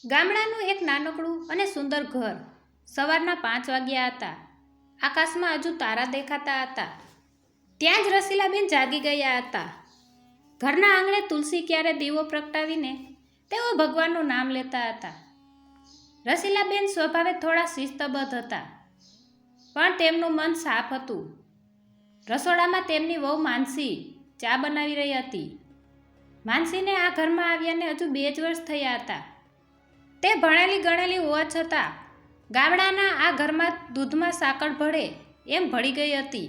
ગામડાનું એક નાનકડું અને સુંદર ઘર. સવારના 5 વાગ્યા હતા. આકાશમાં હજુ તારા દેખાતા હતા. ત્યાં જ રસીલાબેન જાગી ગયા હતા. ઘરના આંગણે તુલસી ક્યારે દીવો પ્રગટાવીને તેઓ ભગવાનનું નામ લેતા હતા. રસીલાબેન સ્વભાવે થોડા શિસ્તબદ્ધ હતા, પણ તેમનું મન સાફ હતું. રસોડામાં તેમની વહુ માનસી ચા બનાવી રહી હતી. માનસીને આ ઘરમાં આવ્યાને હજુ 2 જ વર્ષ થયા હતા. તે ભણેલી ગણેલી હોવા છતાં ગામડાના આ ઘરમાં દૂધમાં સાકર ભળે એમ ભળી ગઈ હતી.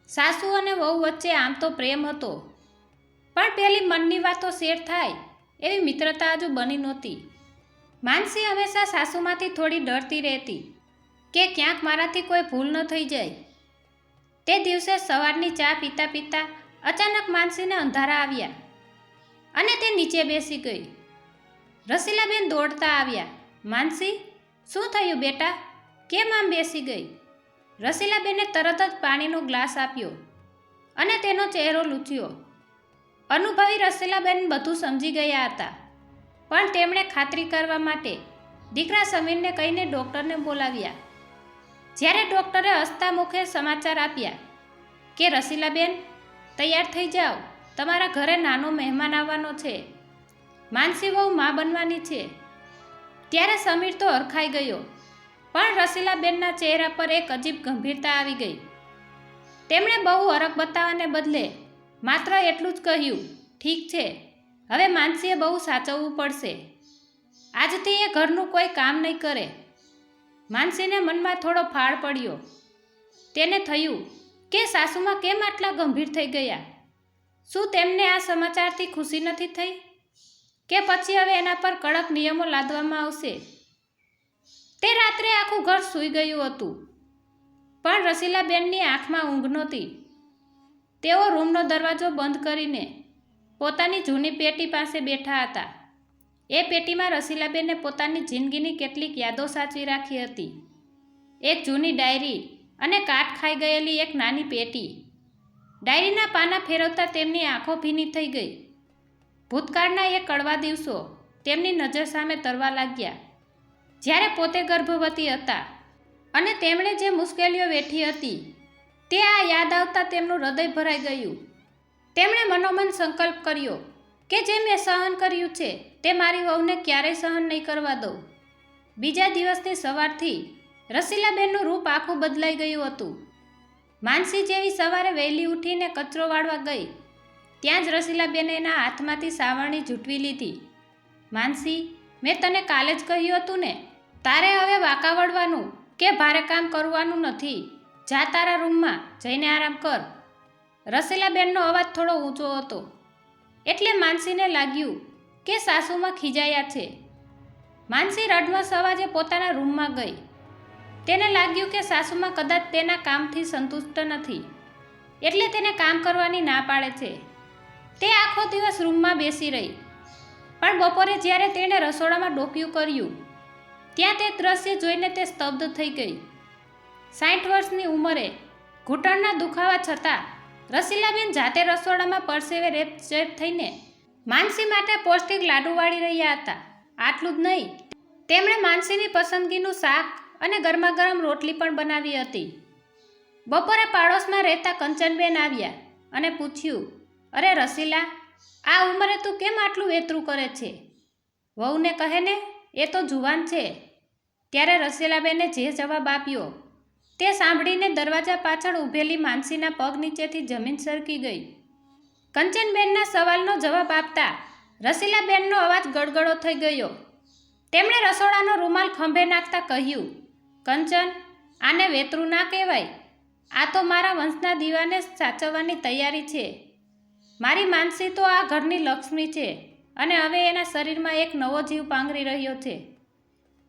સાસુ અને વહુ વચ્ચે આમ તો પ્રેમ હતો, પણ પેલી મનની વાતો શેર થાય એવી મિત્રતા હજુ બની નહોતી. માનસી હંમેશા સાસુમાંથી થોડી ડરતી રહેતી કે ક્યાંક મારાથી કોઈ ભૂલ ન થઈ જાય. તે દિવસે સવારની ચા પીતા પીતા અચાનક માનસીને અંધારા આવ્યા અને તે નીચે બેસી ગઈ. રસીલાબેન દોડતા આવ્યા. માનસી, શું થયું બેટા? કેમ આમ બેસી ગઈ? રસીલાબેને તરત જ પાણીનો ગ્લાસ આપ્યો અને તેનો ચહેરો લૂછ્યો. અનુભવી રસીલાબેન બધું સમજી ગયા હતા, પણ તેમણે ખાતરી કરવા માટે દીકરા સમીરને કહીને ડૉક્ટરને બોલાવ્યા. જ્યારે ડૉક્ટરે હસતા મુખે સમાચાર આપ્યા કે રસીલાબેન, તૈયાર થઈ જાઓ, તમારા ઘરે નાનો મહેમાન આવવાનો છે. માનસી વહુ મા બનવાની છે. ત્યારે સમીર તો હરખાઈ ગયો, પણ રસીલાબેનના ચહેરા પર એક અજીબ ગંભીરતા આવી ગઈ. તેમણે બહુ હરખ બતાવવાને બદલે માત્ર એટલું જ કહ્યું, ઠીક છે, હવે માનસીએ બહુ સાચવવું પડશે. આજથી એ ઘરનું કોઈ કામ નહીં કરે. માનસીને મનમાં થોડો ફાળ પડ્યો. તેને થયું કે સાસુમાં કેમ આટલા ગંભીર થઈ ગયા? શું તેમને આ સમાચારથી ખુશી નથી થઈ? કે પછી હવે એના પર કડક નિયમો લાદવામાં આવશે? તે રાત્રે આખું ઘર સૂઈ ગયું હતું, પણ રસીલાબેનની આંખમાં ઊંઘ નહોતી. તેઓ રૂમનો દરવાજો બંધ કરીને પોતાની જૂની પેટી પાસે બેઠા હતા. એ પેટીમાં રસીલાબેને પોતાની જિંદગીની કેટલીક યાદો સાચવી રાખી હતી. એક જૂની ડાયરી અને કાટ ખાઈ ગયેલી એક નાની પેટી. ડાયરીના પાના ફેરવતા તેમની આંખો ભીની થઈ ગઈ. ભૂતકાળના એ કડવા દિવસો તેમની નજર સામે તરવા લાગ્યા, જ્યારે પોતે ગર્ભવતી હતા અને તેમણે જે મુશ્કેલીઓ વેઠી હતી તે આ યાદ આવતા તેમનું હૃદય ભરાઈ ગયું. તેમણે મનોમન સંકલ્પ કર્યો કે જે મેં સહન કર્યું છે તે મારી વહુને ક્યારેય સહન નહીં કરવા દઉં. બીજા દિવસની સવારથી રસીલાબેનનું રૂપ આખું બદલાઈ ગયું હતું. માનસી જેવી સવારે વહેલી ઉઠીને કચરો વાળવા ગઈ, ત્યાં જ રસીલાબેને એના હાથમાંથી સાવરણી ઝૂંટવી લીધી. માનસી, મેં તને કાલે જ કહ્યું હતું ને, તારે હવે વાંકા વળવાનું કે ભારે કામ કરવાનું નથી. જા તારા રૂમમાં જઈને આરામ કર. રસીલાબેનનો અવાજ થોડો ઊંચો હતો, એટલે માનસીને લાગ્યું કે સાસુમાં ખીજાયા છે. માનસી રડમસ અવાજે પોતાના રૂમમાં ગઈ. તેને લાગ્યું કે સાસુમાં કદાચ તેના કામથી સંતુષ્ટ નથી, એટલે તેને કામ કરવાની ના પાડે છે. તે આખો દિવસ રૂમમાં બેસી રહી, પણ બપોરે જ્યારે તેણે રસોડામાં ડોકિયું કર્યું ત્યાં તે દ્રશ્ય જોઈને તે સ્તબ્ધ થઈ ગઈ. 60 વર્ષની ઉંમરે ઘૂંટણના દુખાવા છતાં રસીલાબેન જાતે રસોડામાં પરસેવે રેપઝેપ થઈને માનસી માટે પૌષ્ટિક લાડુ વાળી રહ્યા હતા. આટલું જ નહીં, તેમણે માનસીની પસંદગીનું શાક અને ગરમાગરમ રોટલી પણ બનાવી હતી. બપોરે પાડોશમાં રહેતા કંચનબેન આવ્યા અને પૂછ્યું, અરે રસીલા, આ ઉંમરે તું કેમ આટલું વેતરું કરે છે? વહુને કહે ને, એ તો જુવાન છે. ત્યારે રસીલાબેને જે જવાબ આપ્યો તે સાંભળીને દરવાજા પાછળ ઊભેલી માનસીના પગ નીચેથી જમીન સરકી ગઈ. કંચનબેનના સવાલનો જવાબ આપતા રસીલાબેનનો અવાજ ગળગળો થઈ ગયો. તેમણે રસોડાનો રૂમાલ ખંભે નાખતા કહ્યું, કંચન, આને વેતરું ના કહેવાય. આ તો મારા વંશના દીવાને સાચવવાની તૈયારી છે. મારી માનસી તો આ ઘરની લક્ષ્મી છે અને હવે એના શરીરમાં એક નવો જીવ પાંગરી રહ્યો છે.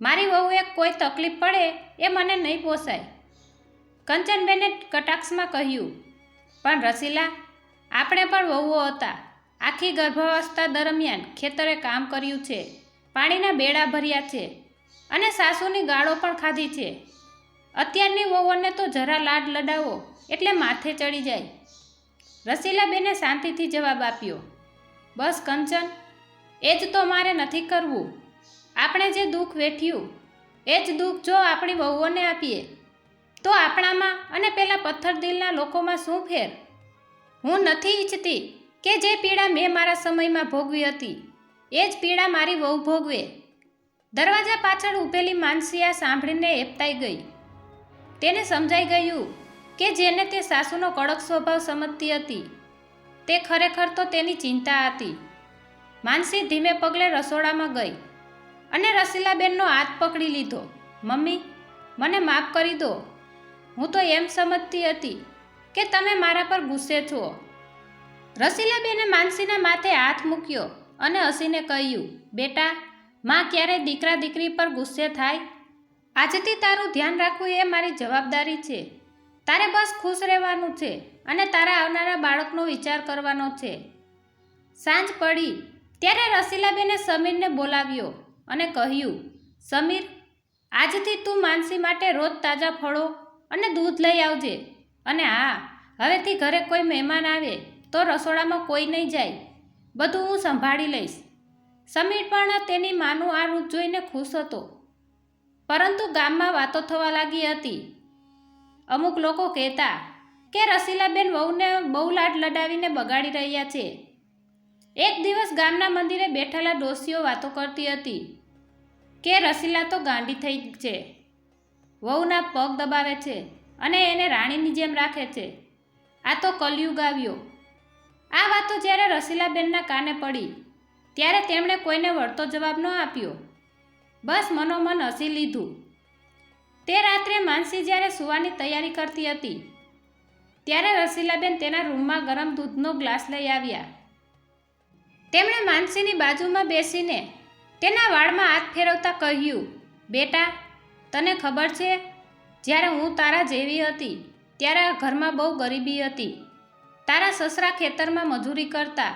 મારી વહુએ કોઈ તકલીફ પડે એ મને નહીં પોસાય. કંચનબેને કટાક્ષમાં કહ્યું, પણ રસીલા, આપણે પણ વહુઓ હતા. આખી ગર્ભાવસ્થા દરમિયાન ખેતરે કામ કર્યું છે, પાણીના બેડા ભર્યા છે અને સાસુની ગાળો પણ ખાધી છે. અત્યારની વહુઓને તો જરા લાડ લડાવો એટલે માથે ચડી જાય. રસીલાબેને શાંતિથી જવાબ આપ્યો, બસ કંચન, એ જ તો મારે નથી કરવું. આપણે જે દુઃખ વેઠ્યું એ જ દુઃખ જો આપણી વહુઓને આપીએ તો આપણામાં અને પેલા પથ્થર દિલના લોકોમાં શું ફેર? હું નથી ઈચ્છતી કે જે પીડા મેં મારા સમયમાં ભોગવી હતી એ જ પીડા મારી વહુ ભોગવે. દરવાજા પાછળ ઊભેલી માનસી આ સાંભળીને હેપતાઈ ગઈ. તેને સમજાઈ ગયું કે જેને તે સાસુનો કડક સ્વભાવ સમજતી હતી તે ખરેખર તો તેની ચિંતા હતી. માનસી ધીમે પગલે રસોડામાં ગઈ અને રસીલાબેનનો હાથ પકડી લીધો. મમ્મી, મને માફ કરી દો. હું તો એમ સમજતી હતી કે તમે મારા પર ગુસ્સે છો. રસીલાબેને માનસીના માથે હાથ મૂક્યો અને હસીને કહ્યું, બેટા, માં ક્યારેય દીકરા દીકરી પર ગુસ્સે થાય? આજથી તારું ધ્યાન રાખવું એ મારી જવાબદારી છે. તારે બસ ખુશ રહેવાનું છે અને તારા આવનારા બાળકનો વિચાર કરવાનો છે. સાંજ પડી ત્યારે રસીલાબેને સમીરને બોલાવ્યો અને કહ્યું, સમીર, આજથી તું માનસી માટે રોજ તાજા ફળો અને દૂધ લઈ આવજે. અને હા, હવેથી ઘરે કોઈ મહેમાન આવે તો રસોડામાં કોઈ નહીં જાય. બધું હું સંભાળી લઈશ. સમીર પણ તેની માનું આ રૂપ જોઈને ખુશ હતો. પરંતુ ગામમાં વાતો થવા લાગી હતી. અમુક લોકો કહેતા કે રસીલાબેન વહુને બહુ લાડ લડાવીને બગાડી રહ્યા છે. એક દિવસ ગામના મંદિરે બેઠેલા ડોશીઓ વાતો કરતી હતી કે રસીલા તો ગાંડી થઈ છે, વહુના પગ દબાવે છે અને એને રાણીની જેમ રાખે છે. આ તો કલયુગ આવ્યો. આ વાતો જ્યારે રસીલાબેનના કાને પડી ત્યારે તેમણે કોઈને વળતો જવાબ ન આપ્યો. બસ મનોમન હસી લીધું. તે રાત્રે માનસી જ્યારે સૂવાની તૈયારી કરતી હતી ત્યારે રસીલાબેન તેના રૂમમાં ગરમ દૂધનો ગ્લાસ લઈ આવ્યા. તેમણે માનસીની બાજુમાં બેસીને તેના વાળમાં હાથ ફેરવતા કહ્યું, બેટા, તને ખબર છે, જ્યારે હું તારા જેવી હતી ત્યારે આ ઘરમાં બહુ ગરીબી હતી. તારા સસરા ખેતરમાં મજૂરી કરતા.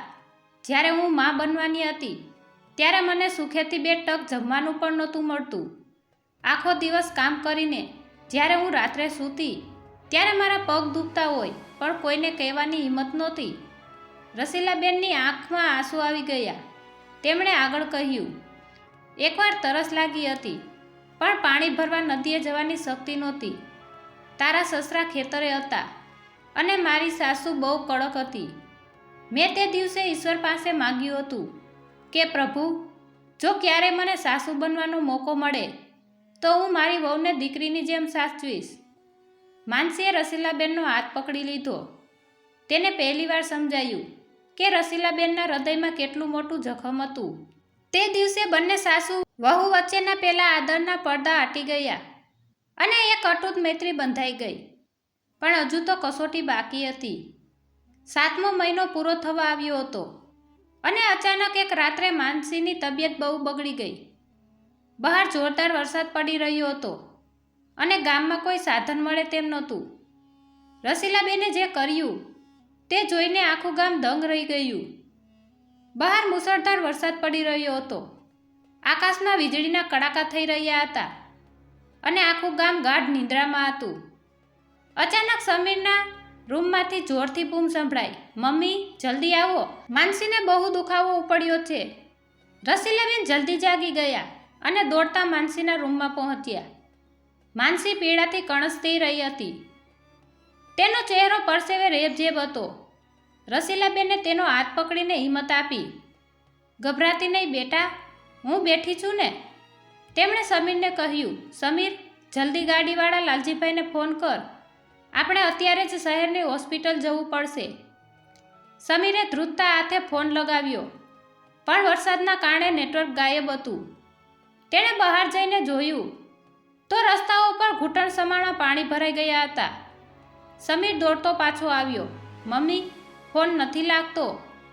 જ્યારે હું મા બનવાની હતી ત્યારે મને સુખેથી 2 ટક જમવાનું પણ નહોતું મળતું. આખો દિવસ કામ કરીને જ્યારે હું રાત્રે સૂતી ત્યારે મારા પગ દુખતા હોય પણ કોઈને કહેવાની હિંમત નહોતી. રસીલાબેનની આંખમાં આંસુ આવી ગયા. તેમણે આગળ કહ્યું, એકવાર તરસ લાગી હતી પણ પાણી ભરવા નદીએ જવાની શક્તિ નહોતી. તારા સસરા ખેતરે હતા અને મારી સાસુ બહુ કડક હતી. મેં તે દિવસે ઈશ્વર પાસે માગ્યું હતું કે પ્રભુ, જો ક્યારે મને સાસુ બનવાનો મોકો મળે તો હું મારી વહુને દીકરીની જેમ સાચવીશ. માનસીએ રસીલાબેનનો હાથ પકડી લીધો. તેને પહેલીવાર સમજાયું કે રસીલાબેનના હૃદયમાં કેટલું મોટું જખમ હતું. તે દિવસે બંને સાસુ વહુ વચ્ચેના પેલા આદરના પડદા હટી ગયા અને એક અતૂટ મૈત્રી બંધાઈ ગઈ. પણ હજુ તો કસોટી બાકી હતી. 7મો મહિનો પૂરો થવા આવ્યો હતો અને અચાનક એક રાત્રે માનસીની તબિયત બહુ બગડી ગઈ. બહાર જોરદાર વરસાદ પડી રહ્યો હતો અને ગામમાં કોઈ સાધન મળે તેમ નહોતું. રસીલાબેને જે કર્યું તે જોઈને આખું ગામ દંગ રહી ગયું. બહાર મુસળધાર વરસાદ પડી રહ્યો હતો. આકાશમાં વીજળીના કડાકા થઈ રહ્યા હતા અને આખું ગામ ગાઢ નિંદ્રામાં હતું. અચાનક સમીરના રૂમમાંથી જોરથી બૂમ સંભળાઈ, મમ્મી, જલ્દી આવો, માનસીને બહુ દુખાવો ઉપડ્યો છે. રસીલાબેન જલ્દી જાગી ગયા અને દોડતા માનસીના રૂમમાં પહોંચ્યા. માનસી પીડાથી કણસતી રહી હતી. તેનો ચહેરો પરસેવે રેબઝેબ હતો. રસીલાબેને તેનો હાથ પકડીને હિંમત આપી. ગભરાતી નહીં બેટા, હું બેઠી છું ને. તેમણે સમીરને કહ્યું, સમીર, જલ્દી ગાડીવાળા લાલજીભાઈને ફોન કર. આપણે અત્યારે જ શહેરની હોસ્પિટલ જવું પડશે. સમીરે ધ્રુજતા હાથે ફોન લગાવ્યો પણ વરસાદના કારણે નેટવર્ક ગાયબ હતું. તેણે બહાર જઈને જોયું તો રસ્તાઓ પર ઘૂંટણ સમાણા પાણી ભરાઈ ગયા હતા. સમીર દોડતો પાછો આવ્યો. મમ્મી, ફોન નથી લાગતો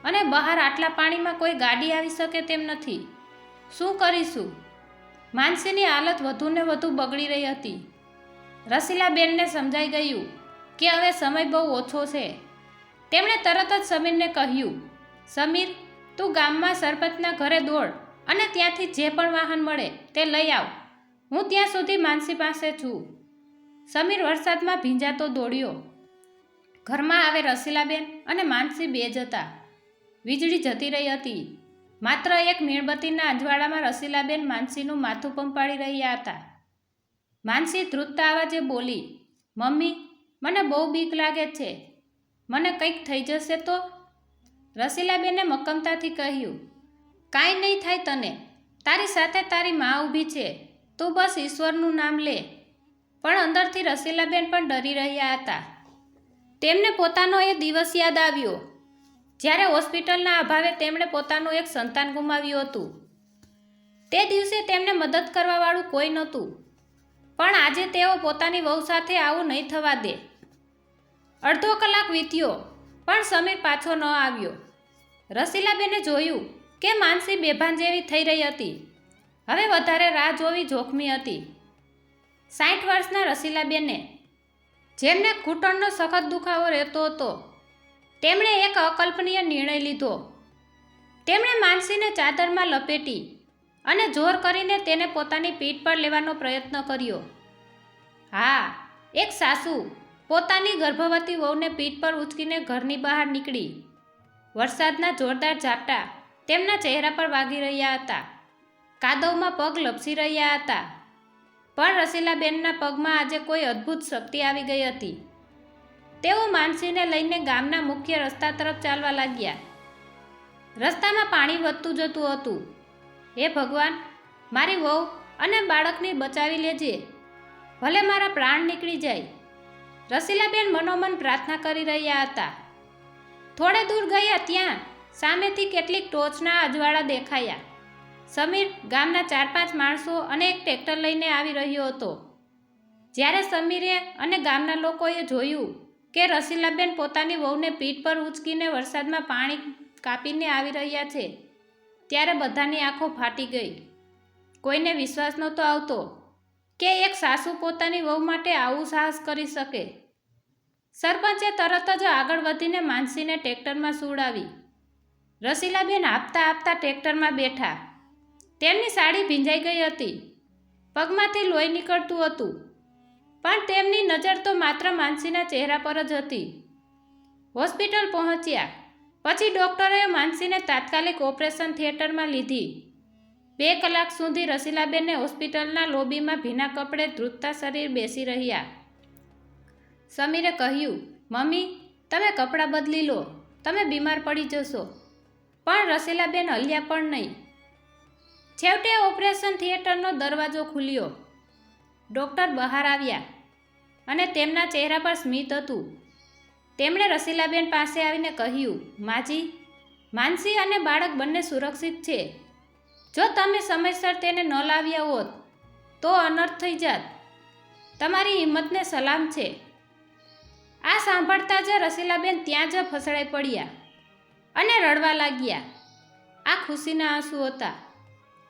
અને બહાર આટલા પાણીમાં કોઈ ગાડી આવી શકે તેમ નથી. શું કરીશું? માનસીની હાલત વધુને વધુ બગડી રહી હતી. રસીલાબેનને સમજાઈ ગયું કે હવે સમય બહુ ઓછો છે. તેમણે તરત જ સમીરને કહ્યું, સમીર, તું ગામમાં સરપંચના ઘરે દોડ અને ત્યાંથી જે પણ વાહન મળે તે લઈ આવ. હું ત્યાં સુધી માનસી પાસે છું. સમીર વરસાદમાં ભીંજાતો દોડ્યો. ઘરમાં આવે રસીલાબેન અને માનસી બે જ હતા. વીજળી જતી રહી હતી. માત્ર એક મીણબત્તીના અજવાળામાં રસીલાબેન માનસીનું માથું પંપાળી રહ્યા હતા. માનસી ધ્રુજતા અવાજે બોલી, મમ્મી, મને બહુ બીક લાગે છે. મને કંઈક થઈ જશે તો? રસીલાબેને મક્કમતાથી કહ્યું, કાંઈ નહીં થાય તને. તારી સાથે તારી મા ઊભી છે. તું બસ ઈશ્વરનું નામ લે. પણ અંદરથી રસીલાબેન પણ ડરી રહ્યા હતા. તેમને પોતાનો એ દિવસ યાદ આવ્યો જ્યારે હોસ્પિટલના અભાવે તેમણે પોતાનું એક સંતાન ગુમાવ્યું હતું. તે દિવસે તેમને મદદ કરવાવાળું કોઈ નહોતું. પણ આજે તેઓ પોતાની વહુ સાથે આવું નહીં થવા દે. અડધો કલાક વીત્યો પણ સમીર પાછો ન આવ્યો. રસીલાબેને જોયું કે માનસી બેભાન જેવી થઈ રહી હતી. હવે વધારે રાહ જોવી જોખમી હતી. 60 વર્ષના રસીલાબેને, જેમને ઘૂંટણનો સખત દુખાવો રહેતો હતો, તેમણે એક અકલ્પનીય નિર્ણય લીધો. તેમણે માનસીને ચાદરમાં લપેટી અને જોર કરીને તેને પોતાની પીઠ પર લેવાનો પ્રયત્ન કર્યો. હા, એક સાસુ પોતાની ગર્ભવતી વહુને પીઠ પર ઉચકીને ઘરની બહાર નીકળી. વરસાદના જોરદાર ઝાપટા તેમના ચહેરા પર વાગી રહ્યા હતા. કાદવમાં પગ લપસી રહ્યા હતા. પણ રસીલાબેનના પગમાં આજે કોઈ અદ્ભુત શક્તિ આવી ગઈ હતી. તેઓ માનસીને લઈને ગામના મુખ્ય રસ્તા તરફ ચાલવા લાગ્યા. રસ્તામાં પાણી વધતું જતું હતું. હે ભગવાન, મારી વહુ અને બાળકને બચાવી લેજે. ભલે મારા પ્રાણ નીકળી જાય. રસીલાબેન મનોમન પ્રાર્થના કરી રહ્યા હતા. થોડે દૂર ગયા ત્યાં સામેથી કેટલીક ટોર્ચના અજવાળા દેખાયા. સમીર ગામના 4-5 માણસો અને એક ટ્રેક્ટર લઈને આવી રહ્યો હતો. જ્યારે સમીરે અને ગામના લોકોએ જોયું કે રસીલાબેન પોતાની વહુને પીઠ પર ઉચકીને વરસાદમાં પાણી કાપીને આવી રહ્યા છે, ત્યારે બધાની આંખો ફાટી ગઈ. કોઈને વિશ્વાસ નહોતો આવતો કે એક સાસુ પોતાની વહુ માટે આવું સાહસ કરી શકે. સરપંચે તરત જ આગળ વધીને માનસીને ટ્રેક્ટરમાં સુવડાવી. રસીલાબેન હાંફતા હાંફતા ટ્રેક્ટરમાં બેઠા. તેમની સાડી ભીંજાઈ ગઈ હતી. પગમાંથી લોહી નીકળતું હતું. પણ તેમની નજર તો માત્ર માનસીના ચહેરા પર જ હતી. હોસ્પિટલ પહોંચ્યા પછી ડૉક્ટરોએ માનસીને તાત્કાલિક ઓપરેશન થિયેટરમાં લીધી. 2 કલાક સુધી રસીલાબેનને હોસ્પિટલના લોબીમાં ભીના કપડે ધ્રુજતા શરીર બેસી રહ્યા. સમીરે કહ્યું, મમ્મી, તમે કપડાં બદલી લો. તમે બીમાર પડી જશો. પણ રસીલાબેન હલ્યા પણ નહીં. છેવટે ઓપરેશન થિયેટરનો દરવાજો ખુલ્યો. ડૉક્ટર બહાર આવ્યા અને તેમના ચહેરા પર સ્મિત હતું. તેમણે રસીલાબેન પાસે આવીને કહ્યું, માજી, માનસી અને બાળક બંને સુરક્ષિત છે. જો તમે સમયસર તેને ન લાવ્યા હોત તો અનર્થ થઈ જાત. તમારી હિંમતને સલામ છે. આ સાંભળતા જ રસીલાબેન ત્યાં જ ફસડાઈ પડ્યા અને રડવા લાગ્યા. આ ખુશીના આંસુ હતા.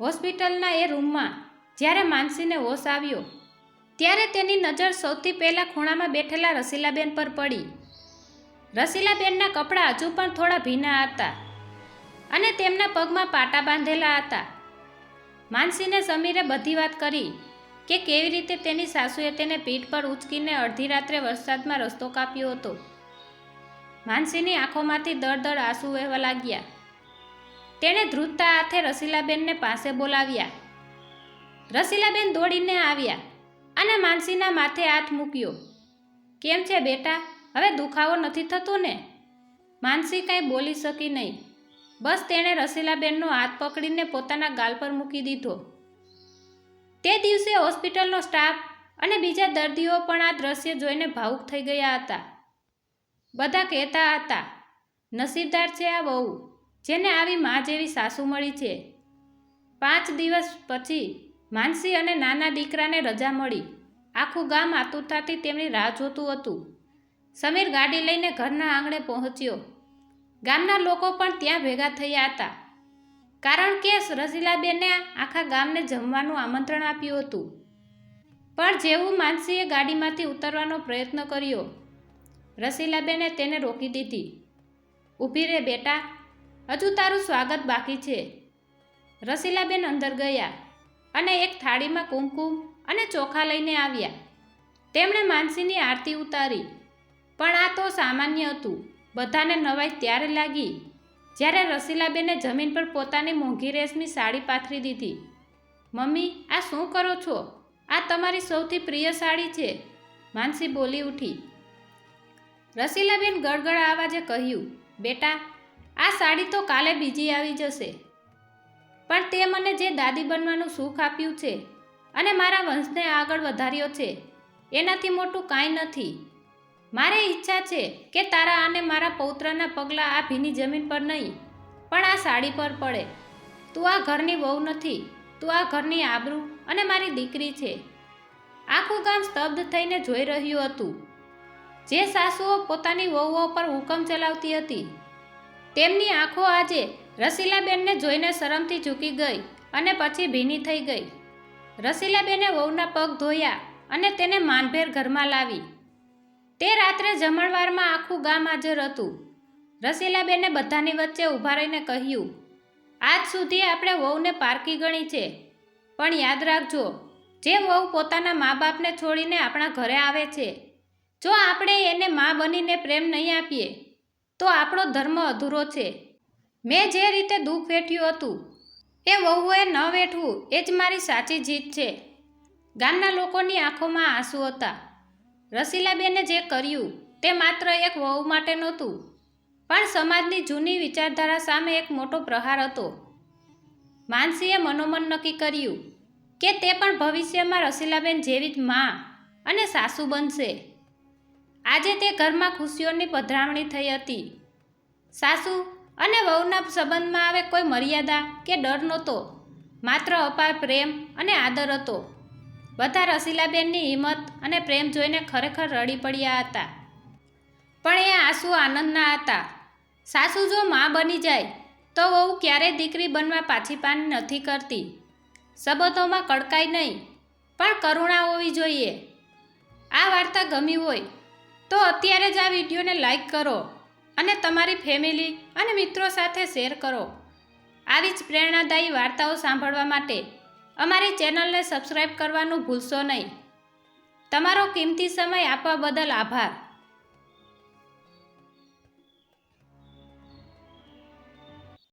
હોસ્પિટલના એ રૂમમાં જ્યારે માનસીને હોશ આવ્યો ત્યારે તેની નજર સૌથી પહેલાં ખૂણામાં બેઠેલા રસીલાબેન પર પડી. રસીલાબેનના કપડાં હજુ પણ થોડા ભીના હતા અને તેમના પગમાં પાટા બાંધેલા હતા. માનસીને સમીરે બધી વાત કરી કે કેવી રીતે તેની સાસુએ તેને પીઠ પર ઉચકીને અડધી રાત્રે વરસાદમાં રસ્તો કાપ્યો હતો. માનસીની આંખોમાંથી દળ આંસુ વહેવા લાગ્યા. તેણે ધ્રુજતા હાથે રસીલાબેનને પાસે બોલાવ્યા. રસીલાબેન દોડીને આવ્યા અને માનસીના માથે હાથ મૂક્યો. કેમ છે બેટા? હવે દુખાવો નથી થતો ને? માનસી કાંઈ બોલી શકી નહીં. બસ તેણે રસીલાબેનનો હાથ પકડીને પોતાના ગાલ પર મૂકી દીધો. તે દિવસે હોસ્પિટલનો સ્ટાફ અને બીજા દર્દીઓ પણ આ દ્રશ્ય જોઈને ભાવુક થઈ ગયા હતા. બધા કહેતા હતા, નસીબદાર છે આ વહુ, જેને આવી મા જેવી સાસુ મળી છે. 5 દિવસ પછી માનસી અને નાના દીકરાને રજા મળી. આખું ગામ આતુરતાથી તેમની રાહ જોતું હતું. સમીર ગાડી લઈને ઘરના આંગણે પહોંચ્યો. ગામના લોકો પણ ત્યાં ભેગા થયા હતા, કારણ કે રસીલાબેને આખા ગામને જમવાનું આમંત્રણ આપ્યું હતું. પણ જેવું માનસીએ ગાડીમાંથી ઉતરવાનો પ્રયત્ન કર્યો, રસીલાબેને તેને રોકી દીધી. ઊભી રહે બેટા, હજુ તારું સ્વાગત બાકી છે. રસીલાબેન અંદર ગયા અને એક થાળીમાં કુમકુમ અને ચોખા લઈને આવ્યા. તેમણે માનસીની આરતી ઉતારી. પણ આ તો સામાન્ય હતું. બધાને નવાઈ ત્યારે લાગી જ્યારે રસીલાબેને જમીન પર પોતાની મોંઘી રેશમી સાડી પાથરી દીધી. મમ્મી, આ શું કરો છો? આ તમારી સૌથી પ્રિય સાડી છે, માનસી બોલી ઉઠી. રસીલાબેન ગળગળ આવાજે કહ્યું, બેટા, આ સાડી તો કાલે બીજી આવી જશે. પણ તે મને જે દાદી બનવાનું સુખ આપ્યું છે અને મારા વંશને આગળ વધાર્યો છે, એનાથી મોટું કાંઈ નથી. મારે ઈચ્છા છે કે તારા અને મારા પૌત્રના પગલાં આ ભીની જમીન પર નહીં, પણ આ સાડી પર પડે. તું આ ઘરની વહુ નથી, તું આ ઘરની આબરૂ અને મારી દીકરી છે. આખું ગામ સ્તબ્ધ થઈને જોઈ રહ્યું હતું. જે સાસુઓ પોતાની વહુઓ પર હુકમ ચલાવતી હતી, તેમની આંખો આજે રસીલાબેનને જોઈને શરમથી ઝૂકી ગઈ અને પછી ભીની થઈ ગઈ. રસીલાબેને વહુના પગ ધોયા અને તેને માનભેર ઘરમાં લાવી. તે રાત્રે જમણવારમાં આખું ગામ હાજર હતું. રસીલાબેને બધાની વચ્ચે ઊભા રહીને કહ્યું, આજ સુધી આપણે વહુને પારકી ગણી છે, પણ યાદ રાખજો, જે વહુ પોતાના મા બાપને છોડીને આપણા ઘરે આવે છે, જો આપણે એને મા બનીને પ્રેમ નહીં આપીએ તો આપણો ધર્મ અધૂરો છે. મેં જે રીતે દુઃખ વેઠ્યું હતું એ વહુએ ન વેઠવું એ જ મારી સાચી જીત છે. ગામના લોકોની આંખોમાં આંસુ હતા. રસીલાબેને જે કર્યું તે માત્ર એક વહુ માટે નહોતું, પણ સમાજની જૂની વિચારધારા સામે એક મોટો પ્રહાર હતો. માનસીએ મનોમન નક્કી કર્યું કે તે પણ ભવિષ્યમાં રસીલાબેન જેવી જ મા અને સાસુ બનશે. આજે તે ઘરમાં ખુશીઓની પધરામણી થઈ હતી. સાસુ અને વહુના સંબંધમાં હવે કોઈ મર્યાદા કે ડર નહોતો, માત્ર અપાર પ્રેમ અને આદર હતો. બધા રસીલાબેનની હિંમત અને પ્રેમ જોઈને ખરેખર રડી પડ્યા હતા. પણ એ આંસુ આનંદના હતા. સાસુ જો મા બની જાય તો વહુ ક્યારેય દીકરી બનવા પાછી પાન નથી કરતી. સંબંધોમાં કડકાઈ નહીં, પણ કરુણા હોવી જોઈએ. આ વાર્તા ગમી હોય તો અત્યારે જ આ વિડીયોને લાઈક કરો અને તમારી ફેમિલી અને મિત્રો સાથે શેર કરો. આવી જ પ્રેરણાદાયી વાર્તાઓ સાંભળવા માટે અમારી ચેનલને સબસ્ક્રાઈબ કરવાનું ભૂલશો નહીં. તમારો કિંમતી સમય આપવા બદલ આભાર.